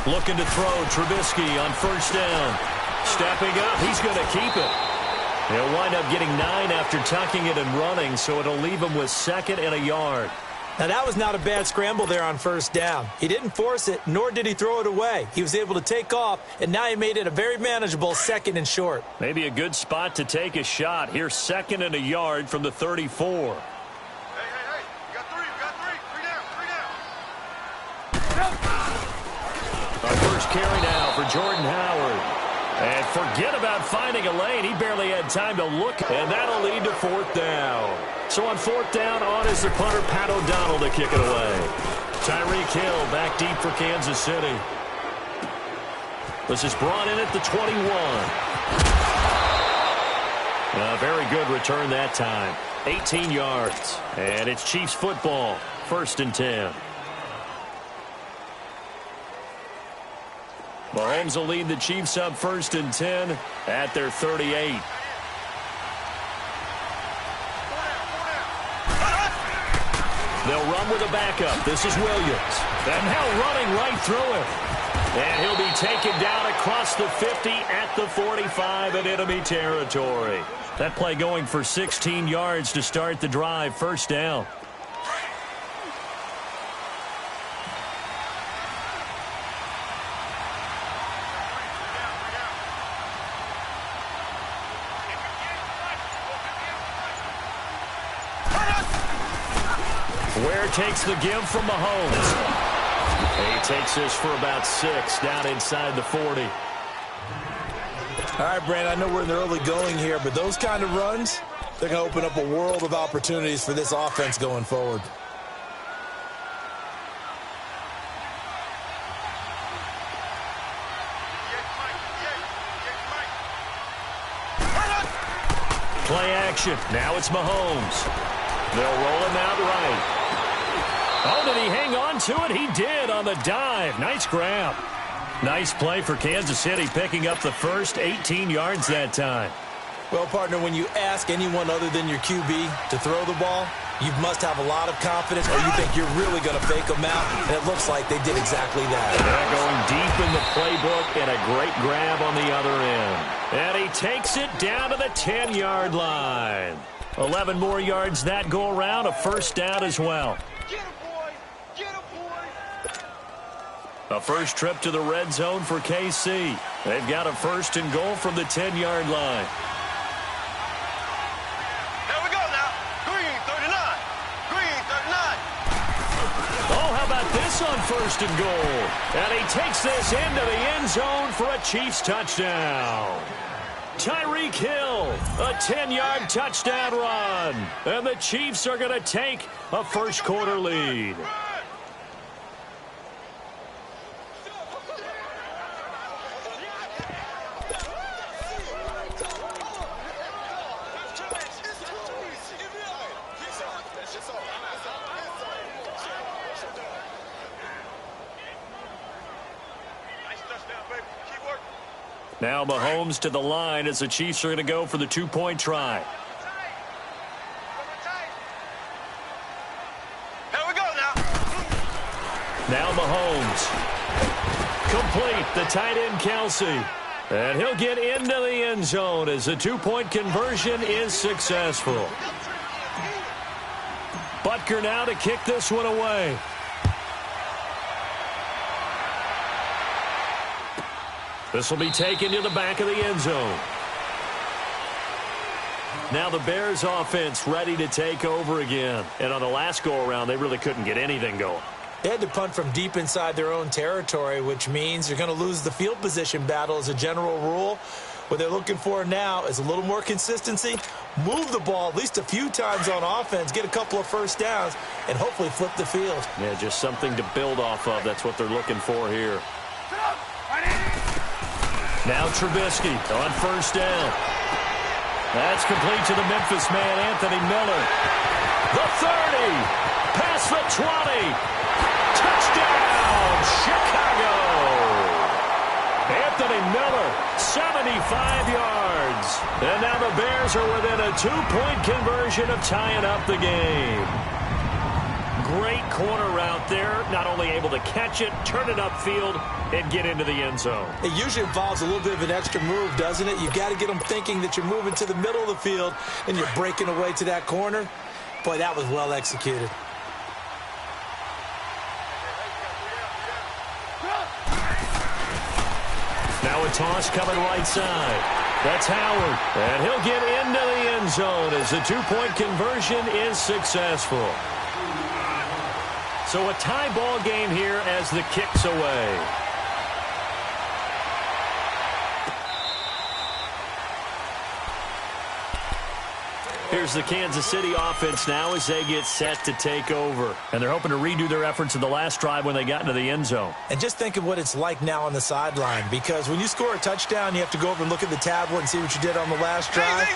Looking to throw, Trubisky on first down. Stepping up, he's going to keep it. He'll wind up getting 9 after tucking it and running, so it'll leave him with 2nd and a yard. Now, that was not a bad scramble there on first down. He didn't force it, nor did he throw it away. He was able to take off, and now he made it a very manageable 2nd and short. Maybe a good spot to take a shot. Here's 2nd and a yard from the 34. Hey, you got three. Three down. Our first carry now for Jordan Howard. And forget about finding a lane. He barely had time to look, and that'll lead to 4th down. So on 4th down, on is the punter, Pat O'Donnell, to kick it away. Tyreek Hill back deep for Kansas City. This is brought in at the 21. A very good return that time. 18 yards. And it's Chiefs football. 1st and 10. Mahomes will lead the Chiefs up 1st and 10 at their 38. They'll run with a backup. This is Williams. And now running right through him. And he'll be taken down across the 50 at the 45 in enemy territory. That play going for 16 yards to start the drive. 1st down. Ware takes the give from Mahomes. He takes this for about 6 down inside the 40. All right, Brandon, I know we're in the early going here, but those kind of runs, they're going to open up a world of opportunities for this offense going forward. Play action. Now it's Mahomes. They'll roll him out right. Oh, did he hang on to it? He did on the dive. Nice grab. Nice play for Kansas City, picking up the first 18 yards that time. Well, partner, when you ask anyone other than your QB to throw the ball, you must have a lot of confidence, or you think you're really going to fake them out, and it looks like they did exactly that. They're going deep in the playbook, and a great grab on the other end. And he takes it down to the 10-yard line. 11 more yards that go around, a 1st down as well. A first trip to the red zone for KC. They've got a 1st and goal from the 10-yard line. Here we go now. Green 39. Green 39. Oh, how about this on 1st and goal? And he takes this into the end zone for a Chiefs touchdown. Tyreek Hill, a 10-yard touchdown run. And the Chiefs are going to take a 1st quarter lead. Now Mahomes to the line as the Chiefs are going to go for the 2-point try. Here we go now. Now Mahomes. Complete, the tight end Kelsey. And he'll get into the end zone as the 2-point conversion is successful. Butker now to kick this one away. This will be taken to the back of the end zone. Now the Bears offense ready to take over again. And on the last go-around, they really couldn't get anything going. They had to punt from deep inside their own territory, which means you're going to lose the field position battle as a general rule. What they're looking for now is a little more consistency, move the ball at least a few times on offense, get a couple of 1st downs, and hopefully flip the field. Yeah, just something to build off of. That's what they're looking for here. Now Trubisky on 1st down. That's complete to the Memphis man, Anthony Miller. The 30, past the 20. Touchdown, Chicago. Anthony Miller, 75 yards. And now the Bears are within a 2-point conversion of tying up the game. great corner route there. Not only able to catch it, turn it upfield, and get into the end zone. It usually involves a little bit of an extra move, doesn't it? You've got to get them thinking that you're moving to the middle of the field and you're breaking away to that corner. Boy, that was well executed. Now a toss coming right side. That's Howard. And he'll get into the end zone as the two-point conversion is successful. So a tie ball game here as the kick's away. Here's the Kansas City offense now as they get set to take over. And they're hoping to redo their efforts in the last drive when they got into the end zone. And just think of what it's like now on the sideline, because when you score a touchdown, you have to go over and look at the tablet and see what you did on the last drive.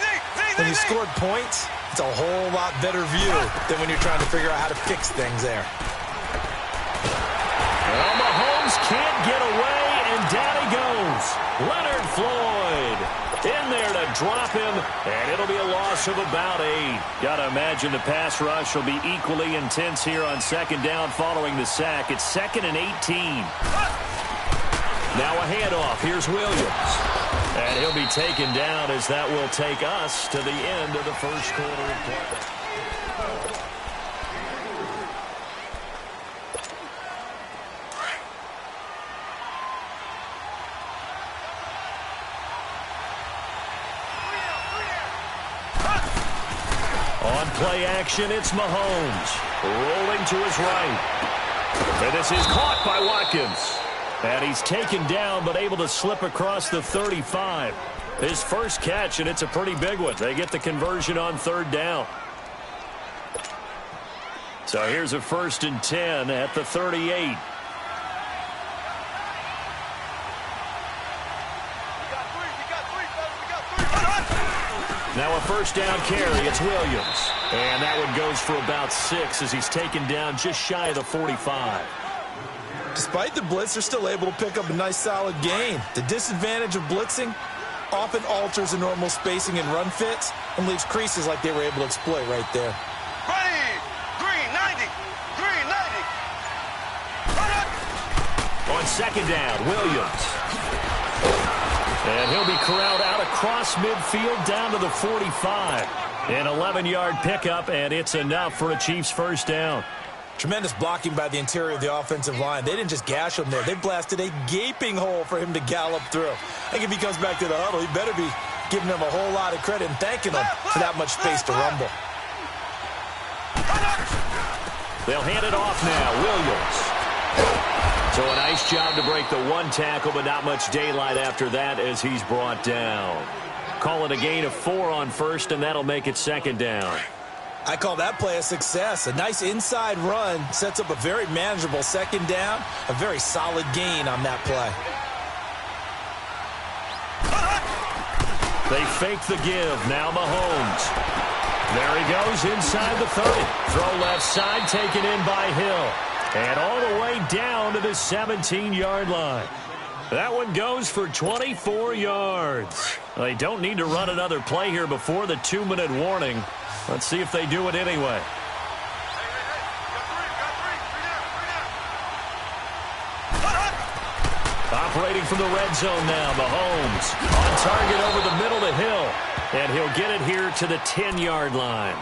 When you scored points, it's a whole lot better view than when you're trying to figure out how to fix things there. Well, Mahomes can't get away, and down he goes. Leonard Floyd in there to drop him, and it'll be a loss of about 8. Got to imagine the pass rush will be equally intense here on second down following the sack. It's 2nd and 18. Now a handoff. Here's Williams. And he'll be taken down as that will take us to the end of the first quarter of play. On play action, it's Mahomes. Rolling to his right. And this is caught by Watkins. And he's taken down, but able to slip across the 35. His first catch, and it's a pretty big one. They get the conversion on 3rd down. So here's a 1st and 10 at the 38. Now a 1st down carry. It's Williams. And that one goes for about 6 as he's taken down just shy of the 45. Despite the blitz, they're still able to pick up a nice solid gain. The disadvantage of blitzing often alters the normal spacing and run fits and leaves creases like they were able to exploit right there. Ready! 390! 390! On 2nd down, Williams. And he'll be corralled out across midfield down to the 45. An 11-yard pickup, and it's enough for a Chiefs 1st down. Tremendous blocking by the interior of the offensive line. They didn't just gash him there. They blasted a gaping hole for him to gallop through. I think if he comes back to the huddle, he better be giving them a whole lot of credit and thanking them for that much space to rumble. They'll hand it off now. Williams. So a nice job to break the 1 tackle, but not much daylight after that as he's brought down. Call it a gain of 4 on 1st, and that'll make it 2nd down. I call that play a success. A nice inside run sets up a very manageable 2nd down. A very solid gain on that play. They fake the give. Now Mahomes. There he goes inside the 30. Throw left side taken in by Hill. And all the way down to the 17-yard line. That one goes for 24 yards. They don't need to run another play here before the 2-minute warning. Let's see if they do it anyway. Operating from the red zone now, Mahomes. On target over the middle to Hill. And he'll get it here to the 10-yard line.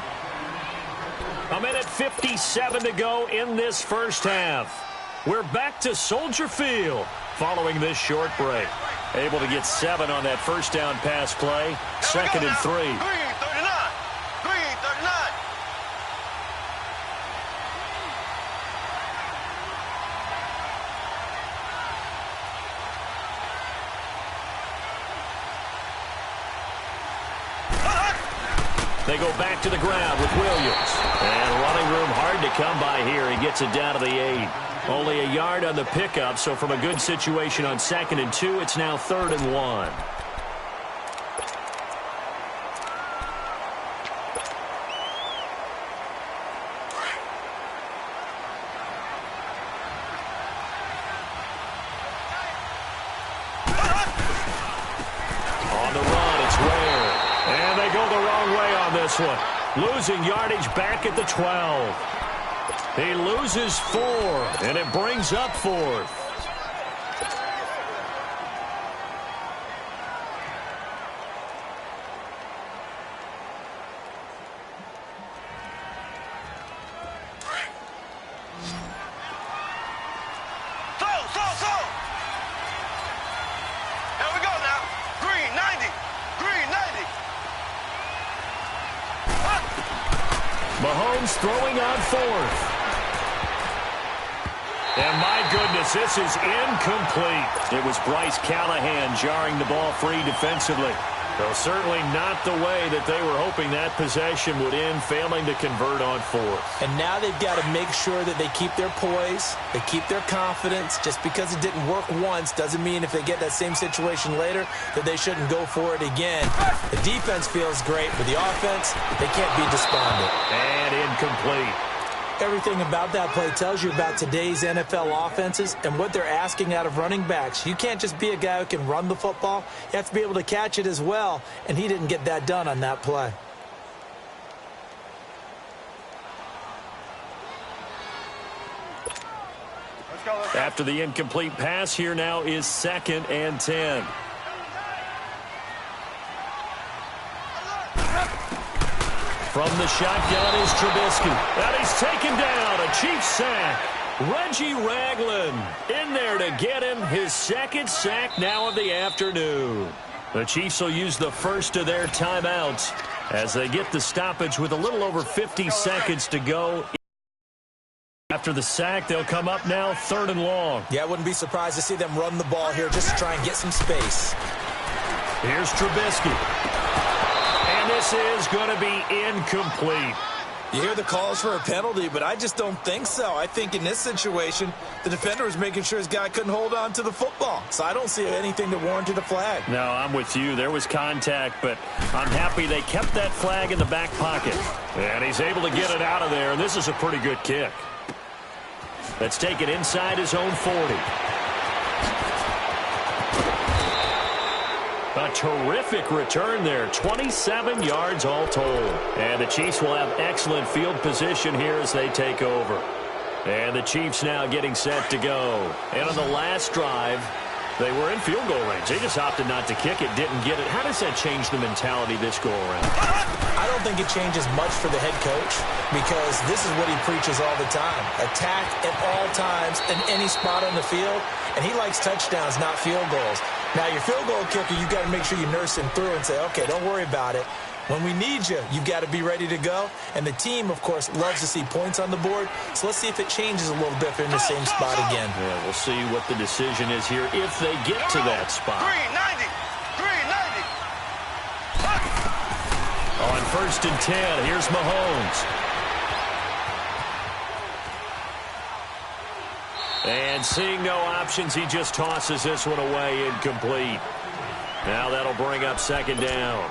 1:57 to go in this first half. We're back to Soldier Field following this short break. Able to get 7 on that 1st down pass play. 2nd and 3. Green 39! Green 39! They go back to the ground with Williams. And running room hard to come by here. He gets it down to the 8. Only a yard on the pickup, so from a good situation on 2nd and 2, it's now 3rd and 1. On the run, it's Ware. And they go the wrong way on this one. Losing yardage back at the 12. He loses 4, and it brings up 4th. Here we go now. Green 90. Green 90. Mahomes throwing on 4th. And my goodness, this is incomplete. It was Bryce Callahan jarring the ball free defensively. Though certainly not the way that they were hoping that possession would end, failing to convert on 4th. And now they've got to make sure that they keep their poise, they keep their confidence. Just because it didn't work once doesn't mean if they get that same situation later that they shouldn't go for it again. The defense feels great, but the offense, they can't be despondent. And incomplete. Everything about that play tells you about today's NFL offenses and what they're asking out of running backs. You can't just be a guy who can run the football. You have to be able to catch it as well, and he didn't get that done on that play. After the incomplete pass, here now is 2nd and 10. From the shotgun is Trubisky. And he's taken down. A Chiefs sack. Reggie Ragland in there to get him. His 2nd sack now of the afternoon. The Chiefs will use the first of their timeouts as they get the stoppage with a little over 50 seconds to go. After the sack, they'll come up now 3rd and long. Yeah, I wouldn't be surprised to see them run the ball here just to try and get some space. Here's Trubisky. And this is going to be incomplete. You hear the calls for a penalty, but I just don't think so. I think in this situation, the defender was making sure his guy couldn't hold on to the football. So I don't see anything that warranted a flag. No, I'm with you. There was contact, but I'm happy they kept that flag in the back pocket. And he's able to get it out of there, and this is a pretty good kick. Let's take it inside his own 40. A terrific return there. 27 yards all told. And the Chiefs will have excellent field position here as they take over. And the Chiefs now getting set to go. And on the last drive, they were in field goal range. They just opted not to kick it, didn't get it. How does that change the mentality this go around? I don't think it changes much for the head coach because this is what he preaches all the time. Attack at all times in any spot on the field. And he likes touchdowns, not field goals. Now, your field goal kicker, you've got to make sure you nurse him through and say, okay, don't worry about it. When we need you, you've got to be ready to go. And the team, of course, loves to see points on the board. So let's see if it changes a little bit if they're in the same spot again. Yeah, we'll see what the decision is here if they get to that spot. Green 90. Green 90. On 1st and 10, here's Mahomes. And seeing no options, he just tosses this one away incomplete. Now that'll bring up 2nd down.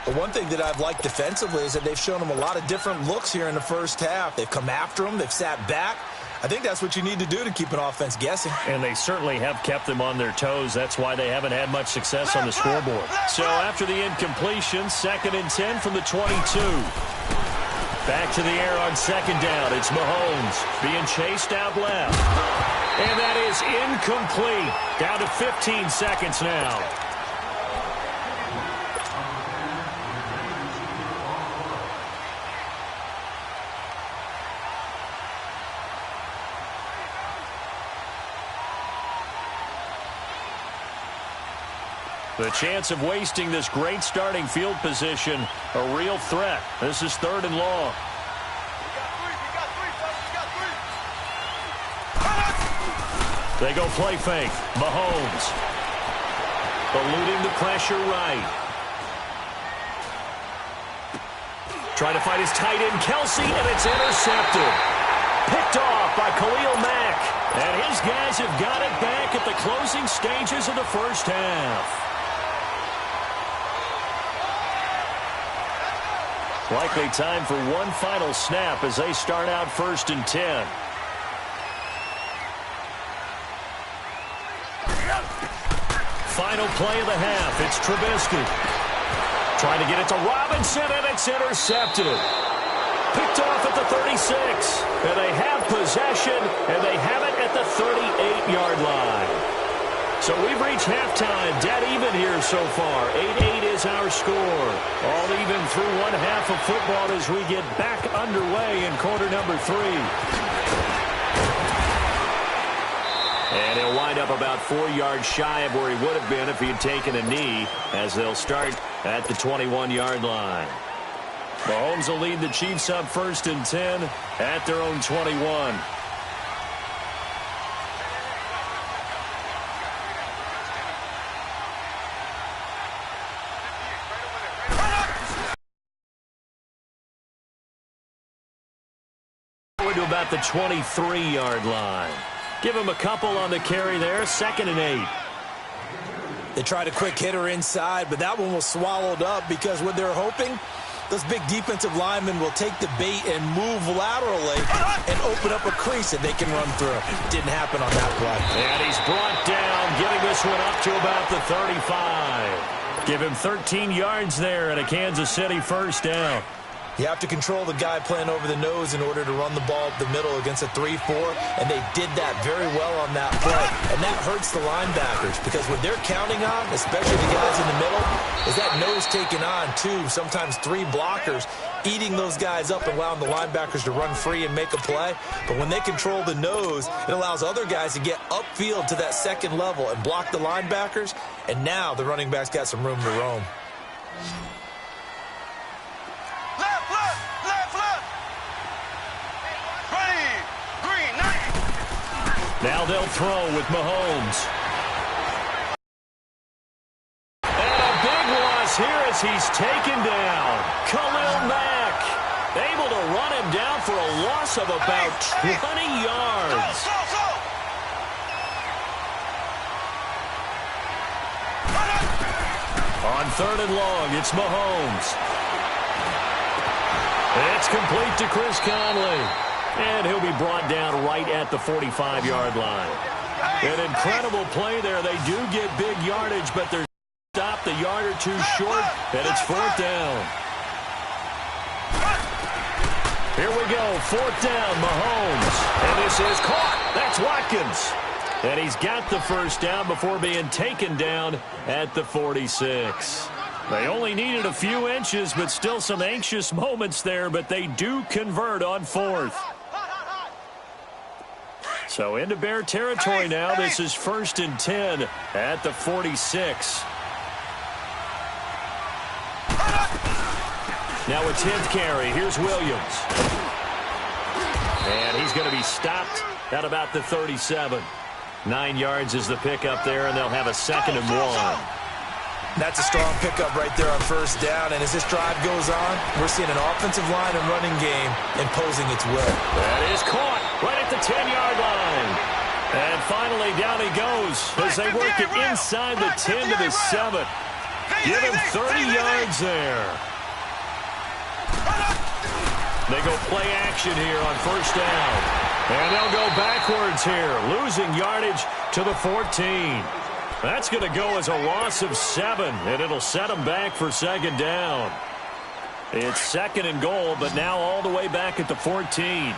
But one thing that I've liked defensively is that they've shown him a lot of different looks here in the first half. They've come after him. They've sat back. I think that's what you need to do to keep an offense guessing. And they certainly have kept them on their toes. That's why they haven't had much success on the scoreboard. So after the incompletion, 2nd and 10 from the 22. Back to the air on 2nd down. It's Mahomes being chased out left. And that is incomplete. Down to 15 seconds now. The chance of wasting this great starting field position, a real threat. This is 3rd and long. They go play fake. Mahomes. Eluding the pressure right. Trying to find his tight end, Kelsey, and it's intercepted. Picked off by Khalil Mack. And his guys have got it back at the closing stages of the first half. Likely time for one final snap as they start out 1st and 10. Final play of the half. It's Trubisky. Trying to get it to Robinson, and it's intercepted. Picked off at the 36. And they have possession, and they have it at the 38-yard line. So we've reached halftime, dead even here so far. 8-8 is our score. All even through one half of football as we get back underway in quarter number 3. And he'll wind up about 4 yards shy of where he would have been if he had taken a knee, as they'll start at the 21-yard line. Mahomes will lead the Chiefs up 1st and 10 at their own 21. To about the 23-yard line. Give him a couple on the carry there. 2nd and 8. They tried a quick hitter inside, but that one was swallowed up because what they're hoping, those big defensive linemen will take the bait and move laterally and open up a crease that they can run through. Didn't happen on that play. And he's brought down, getting this one up to about the 35. Give him 13 yards there and a Kansas City 1st down. You have to control the guy playing over the nose in order to run the ball up the middle against a 3-4, and they did that very well on that play. And that hurts the linebackers because what they're counting on, especially the guys in the middle, is that nose taking on 2, sometimes 3 blockers, eating those guys up and allowing the linebackers to run free and make a play. But when they control the nose, it allows other guys to get upfield to that 2nd level and block the linebackers, and now the running back's got some room to roam. Now they'll throw with Mahomes. And a big loss here as he's taken down. Khalil Mack able to run him down for a loss of about 20 yards. On 3rd and long, it's Mahomes. It's complete to Chris Conley. And he'll be brought down right at the 45-yard line. An incredible play there. They do get big yardage, but they're stopped a yard or 2 short, and it's 4th down. Here we go, 4th down, Mahomes. And this is caught. That's Watkins. And he's got the 1st down before being taken down at the 46. They only needed a few inches, but still some anxious moments there, but they do convert on 4th. So into Bear territory now. This is 1st and 10 at the 46. Now a 10th carry. Here's Williams. And he's going to be stopped at about the 37. 9 yards is the pickup there, and they'll have a 2nd and 1. That's a strong pickup right there on 1st down. And as this drive goes on, we're seeing an offensive line and running game imposing its will. That is caught right at the 10-yard line. And finally, down he goes as they work it inside the 10 to the 7. Give him 30 yards there. They go play action here on 1st down. And they'll go backwards here, losing yardage to the 14. That's going to go as a loss of 7, and it'll set them back for 2nd down. It's 2nd and goal, but now all the way back at the 14. Here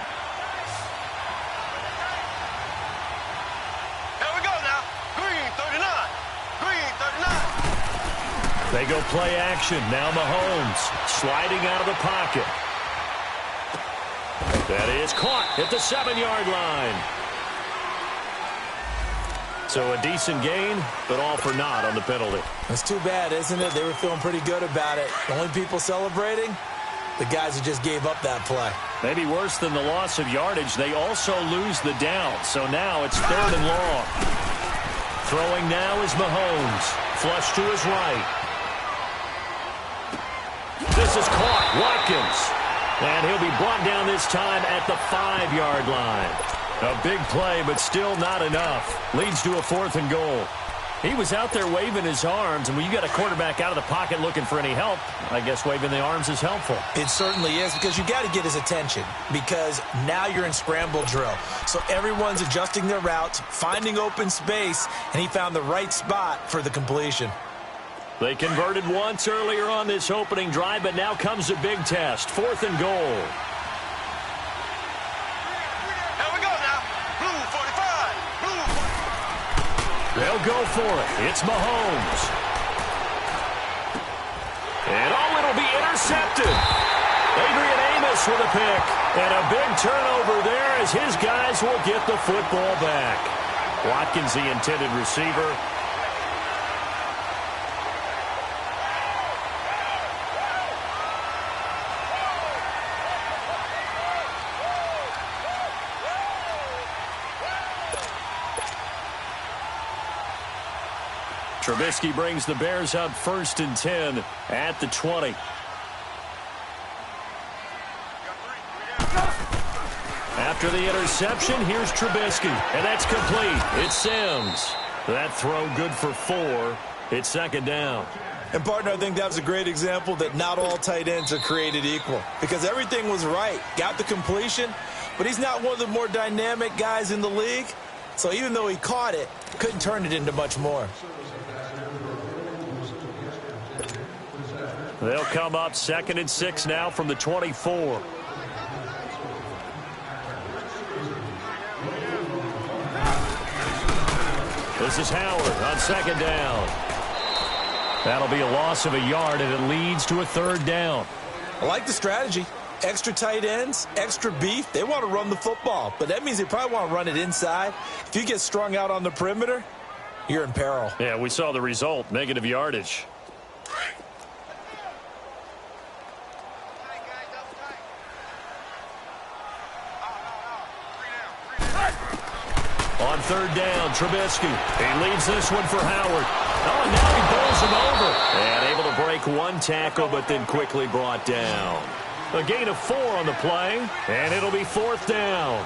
we go now. Green 39. Green 39. They go play action. Now Mahomes sliding out of the pocket. That is caught at the 7-yard line. So a decent gain, but all for naught on the penalty. That's too bad, isn't it? They were feeling pretty good about it. The only people celebrating, the guys who just gave up that play. Maybe worse than the loss of yardage, they also lose the down. So now it's 3rd and long. Throwing now is Mahomes. Flush to his right. This is caught. Watkins. And he'll be brought down this time at the 5-yard line. A big play, but still not enough. Leads to a 4th and goal. He was out there waving his arms, and when you got a quarterback out of the pocket looking for any help, I guess waving the arms is helpful. It certainly is, because you got to get his attention, because now you're in scramble drill. So everyone's adjusting their routes, finding open space, and he found the right spot for the completion. They converted once earlier on this opening drive, but now comes a big test. 4th and goal. They'll go for it. It's Mahomes. And, it'll be intercepted. Adrian Amos with a pick. And a big turnover there as his guys will get the football back. Watkins, the intended receiver. Trubisky brings the Bears up 1st and 10 at the 20. After the interception, here's Trubisky, and that's complete. It's Sims. That throw good for 4. It's 2nd down. And, partner, I think that was a great example that not all tight ends are created equal because everything was right. Got the completion, but he's not one of the more dynamic guys in the league. So even though he caught it, couldn't turn it into much more. They'll come up 2nd and 6 now from the 24. This is Howard on 2nd down. That'll be a loss of a yard, and it leads to a 3rd down. I like the strategy. Extra tight ends, extra beef. They want to run the football, but that means they probably want to run it inside. If you get strung out on the perimeter, you're in peril. Yeah, we saw the result, negative yardage. On 3rd down, Trubisky. He leads this one for Howard. Oh, and now he bowls him over. And able to break one tackle, but then quickly brought down. A gain of 4 on the play, and it'll be 4th down.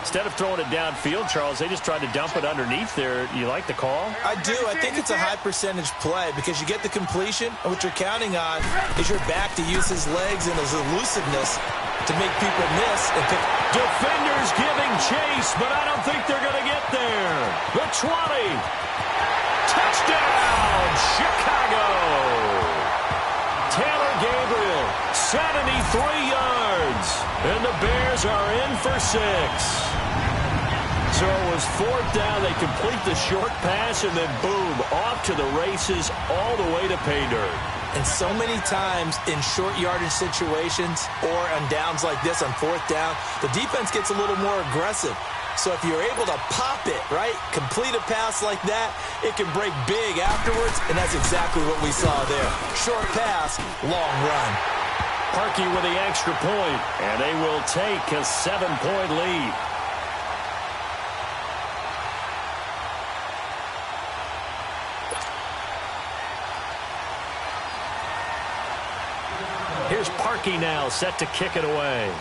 Instead of throwing it downfield, Charles, they just tried to dump it underneath there. You like the call? I do. I think it's a high percentage play because you get the completion, and what you're counting on is your back to use his legs and his elusiveness to make people miss and pick. Defenders giving chase, but I don't think they're going to get there. The 20. Touchdown, Chicago. Taylor Gabriel, 73 yards. And the Bears are in for 6. So it was 4th down. They complete the short pass, and then boom, off to the races all the way to pay dirt. And so many times in short yardage situations or on downs like this on 4th down, the defense gets a little more aggressive. So if you're able to pop it, right, complete a pass like that, it can break big afterwards, and that's exactly what we saw there. Short pass, long run. Parkey with the extra point, and they will take a 7-point lead. Here's Parkey now, set to kick it away.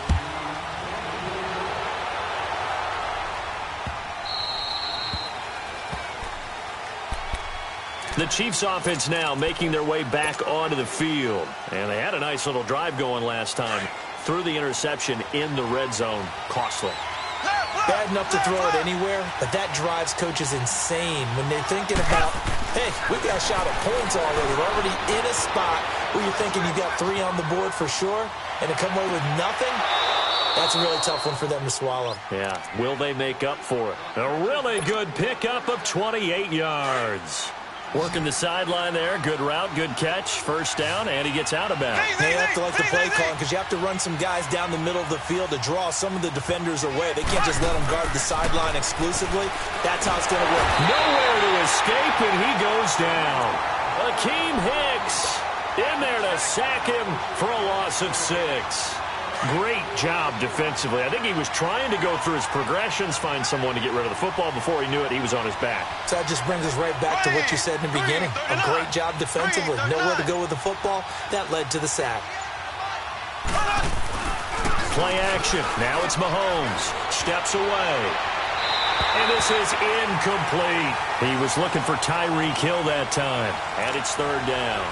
The Chiefs offense now making their way back onto the field. And they had a nice little drive going last time. Threw the interception in the red zone. Costly. Bad enough to throw it anywhere, but that drives coaches insane when they're thinking about, hey, we got a shot at points already. We're already in a spot where you're thinking you got 3 on the board for sure, and to come away with nothing, that's a really tough one for them to swallow. Yeah, will they make up for it? A really good pickup of 28 yards. Working the sideline there. Good route, good catch. 1st down, and he gets out of bounds. They have to like the play calling because you have to run some guys down the middle of the field to draw some of the defenders away. They can't just let them guard the sideline exclusively. That's how it's going to work. Nowhere to escape, and he goes down. Akeem Hicks in there to sack him for a loss of 6. Great job defensively. I think he was trying to go through his progressions, find someone to get rid of the football. Before he knew it, he was on his back. So that just brings us right back to what you said in the beginning. A great job defensively. Nowhere to go with the football. That led to the sack. Play action. Now it's Mahomes. Steps away. And this is incomplete. He was looking for Tyreek Hill that time. And it's 3rd down.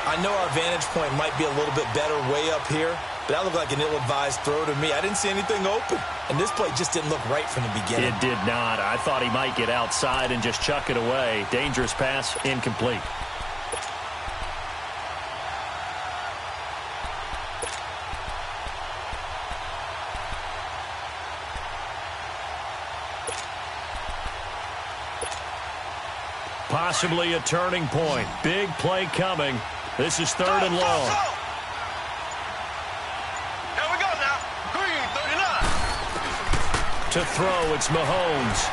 I know our vantage point might be a little bit better way up here, but that looked like an ill-advised throw to me. I didn't see anything open, and this play just didn't look right from the beginning. It did not. I thought he might get outside and just chuck it away. Dangerous pass, incomplete. Possibly a turning point. Big play coming. This is third and long. Here we go now. Green, 39. To throw, it's Mahomes.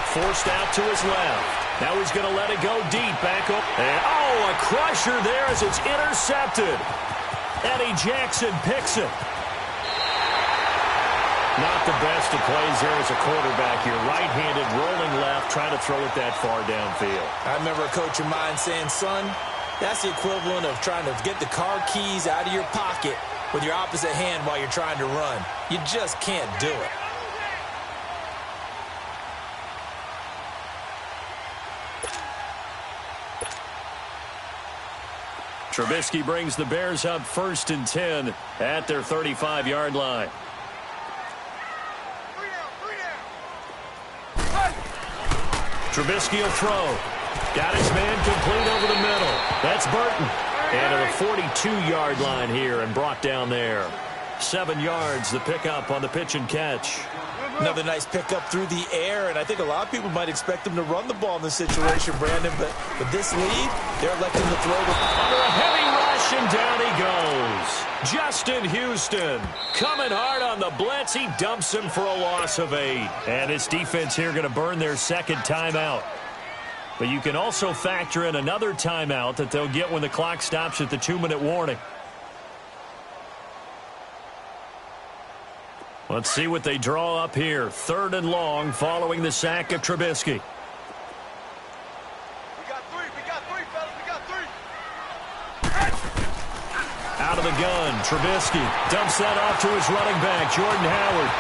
Forced out to his left. Now he's going to let it go deep. Back up. And, oh, a crusher there as it's intercepted. Eddie Jackson picks it. Not the best of plays there as a quarterback here. Right-handed, rolling left, trying to throw it that far downfield. I remember a coach of mine saying, son, that's the equivalent of trying to get the car keys out of your pocket with your opposite hand while you're trying to run. You just can't do it. Trubisky brings the Bears up 1st and 10 at their 35-yard line. Trubisky will throw. Got his man complete over the middle. That's Burton. And to the 42-yard line here and brought down there. 7 yards, the pickup on the pitch and catch. Another nice pickup through the air, and I think a lot of people might expect him to run the ball in this situation, Brandon, but with this lead, they're electing to throw the ball. Under a heavy rush, and down he goes. Justin Houston coming hard on the blitz. He dumps him for a loss of 8. And this defense here going to burn their second timeout. But you can also factor in another timeout that they'll get when the clock stops at the 2-minute warning. Let's see what they draw up here. 3rd and long following the sack of Trubisky. We got three, fellas. We got 3. Out of the gun, Trubisky dumps that off to his running back, Jordan Howard.